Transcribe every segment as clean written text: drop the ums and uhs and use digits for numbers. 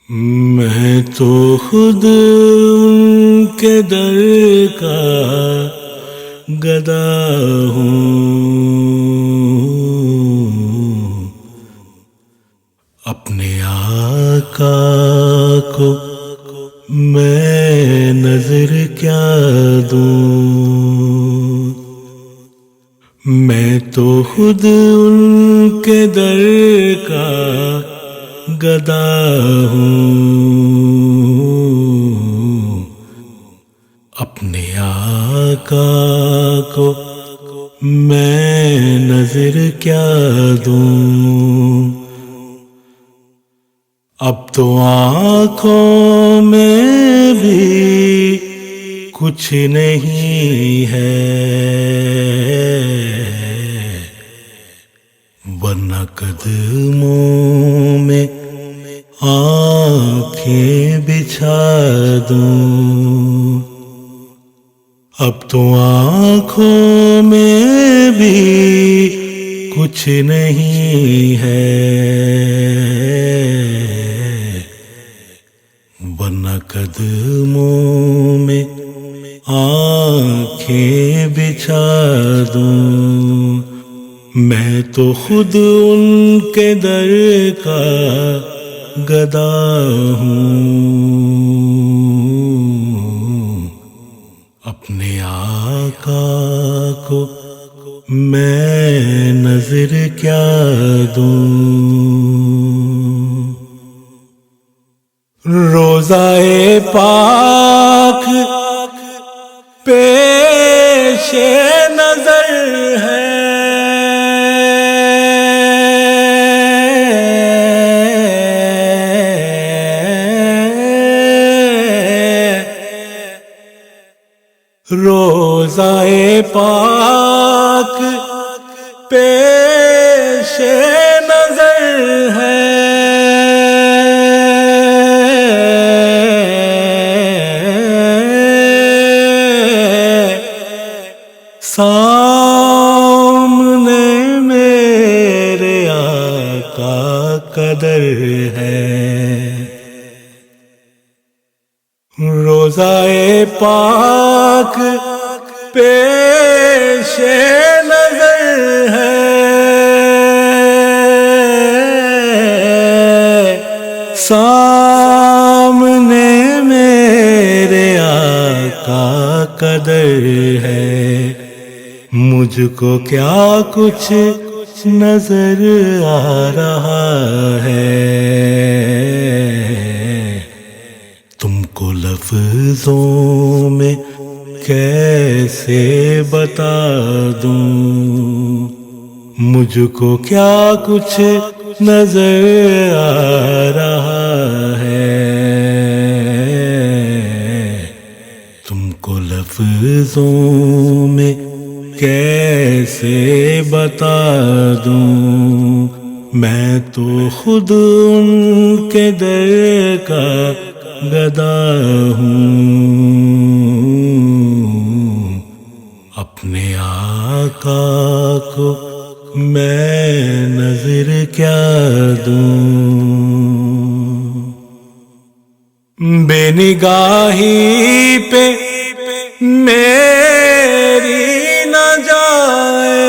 میں تو خود ان کے در کا گدا ہوں، اپنے آقا کو میں نظر کیا دوں، میں تو خود ان کے در کا گدا ہوں، اپنے آقا کو میں نظر کیا دوں، اب تو آنکھوں میں بھی کچھ نہیں ہے، ورنہ قدموں میں آنکھیں بچھا دوں، اب تو آنکھوں میں بھی کچھ نہیں ہے، ورنہ قدموں میں آنکھیں بچھا دوں، میں تو خود ان کے در کا گدا ہوں، اپنے آقا کو میں نظر کیا دوں، روضہ پاک پیش نظر ہے، روضہ پاک پیش نظر ہے، سامنے میرے آقا کا در ہے، روضہ پاک پیش نظر ہے، سامنے میرے آقا کا در ہے، مجھ کو کیا کچھ نظر آ رہا ہے، تم کو لفظوں میں کیسے بتا دوں، مجھ کو کیا کچھ نظر آ رہا ہے، تم کو لفظوں میں کیسے بتا دوں، میں تو خود ان کے در کا گدا ہوں، اپنے آقا کو میں نظر کیا دوں، بے نگاہی پہ میری نہ جائے،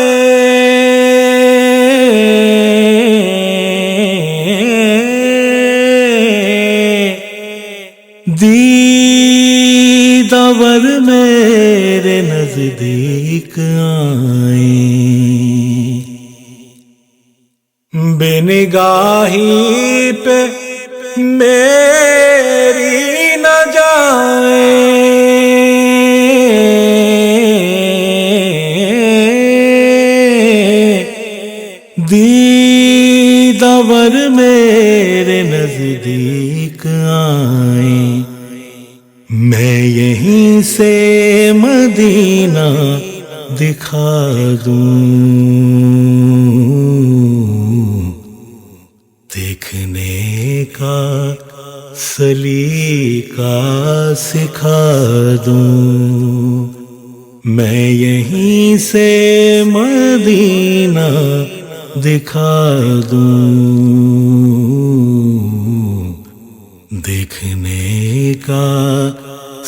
دیدور میرے نزدیک آئیں، بے نگاہی پہ میری نہ جائے، دیدور میرے نزدیک آئیں، میں یہیں سے مدینہ دکھا دوں، دیکھنے کا سلیقہ سکھا دوں، میں یہیں سے مدینہ دکھا دوں، دیکھنے کا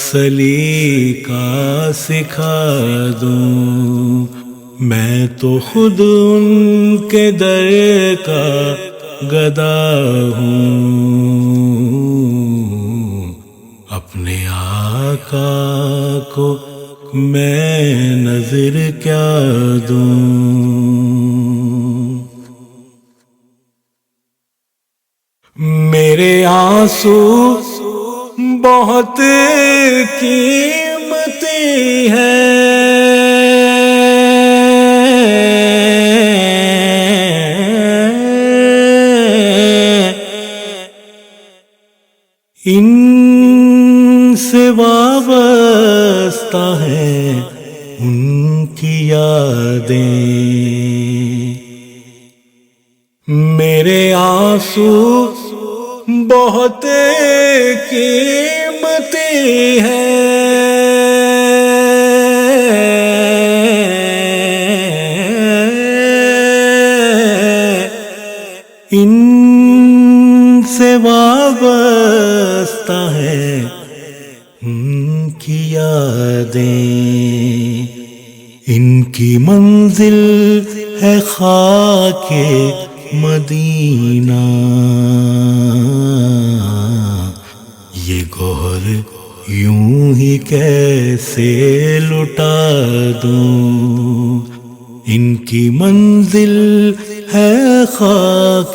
سلیقہ سکھا دوں، میں تو خود ان کے در کا گدا ہوں، اپنے آقا کو میں نظر کیا دوں۔ میرے آنسو بہت قیمتی ہے، ان سے وابستہ ہیں ان کی یادیں، میرے آنسو بہت قیمتی ہے، ان سے وابستہ ہے ان کی یادیں، ان کی منزل ہے خاک مدینہ، یہ گوہر یوں ہی کیسے لٹا دوں، ان کی منزل ہے خاک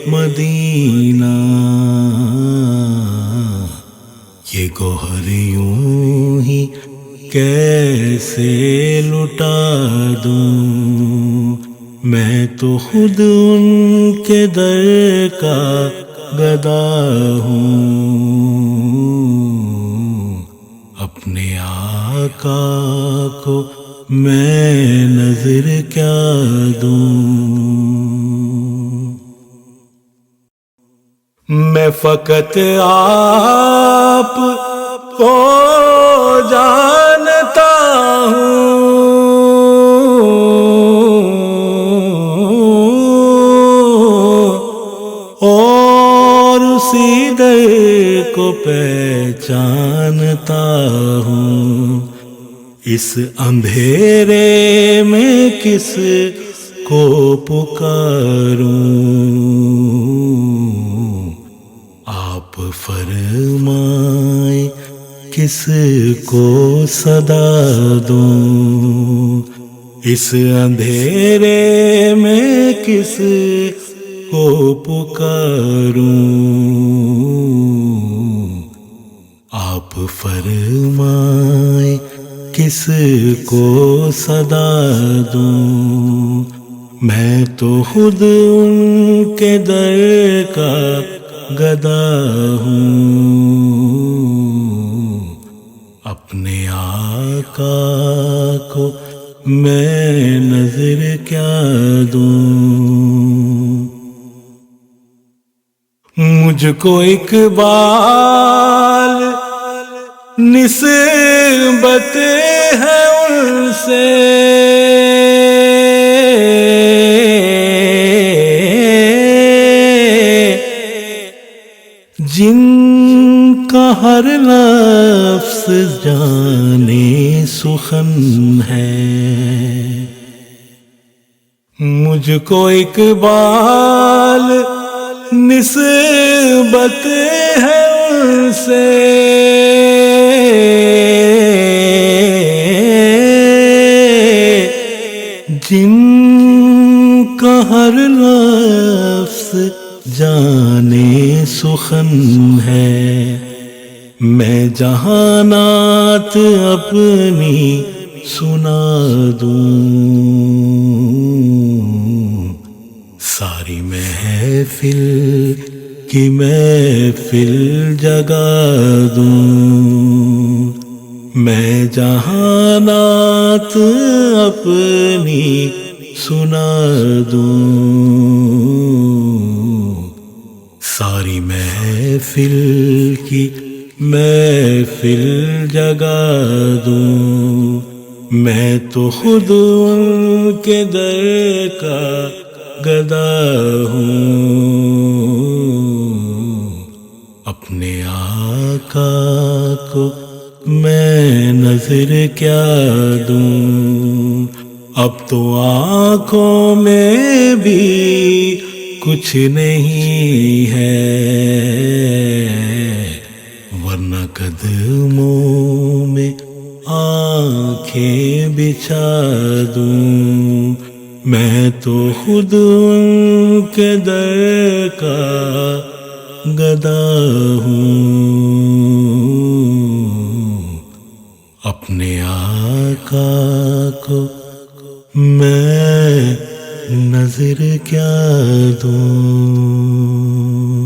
مدینہ، یہ گوہر یوں ہی کیسے لٹا دوں، میں تو خود ان کے در کا گدا ہوں، اپنے آقا کو میں نظر کیا دوں۔ میں فقط آپ کو جانتا ہوں، اور اسی در کو پہچانتا ہوں، اس اندھیرے میں کس کو پکاروں، آپ فرمائیں کس کو صدا دوں، اس اندھیرے میں کس کو پکاروں، آپ فرمائیں کس کو صدا دوں، میں تو خود ان کے در کا گدا ہوں، اپنے آقا کو میں نظر کیا دوں۔ مجھ کو اقبال نسبت ہے ان سے، جن کا ہر لفظ جانے سخن ہے، مجھ کو اقبال نسبت ہے ان سے، جن کا ہر لفظ جانے سخن ہے، میں جہانات اپنی سنا دوں، ساری محفل کی محفل جگا دوں، میں جہانات اپنی سنا دوں، ساری محفل کی محفل جگا دوں، میں تو خود ان کے در کا گدا ہوں، اپنے آقا کو میں نظر کیا دوں، اب تو آنکھوں میں بھی کچھ نہیں ہے، ورنہ قدموں میں آنکھیں بچھا دوں، میں تو خود ان کے در کا گدا ہوں، اپنے آقا کو میں نظر کیا دوں۔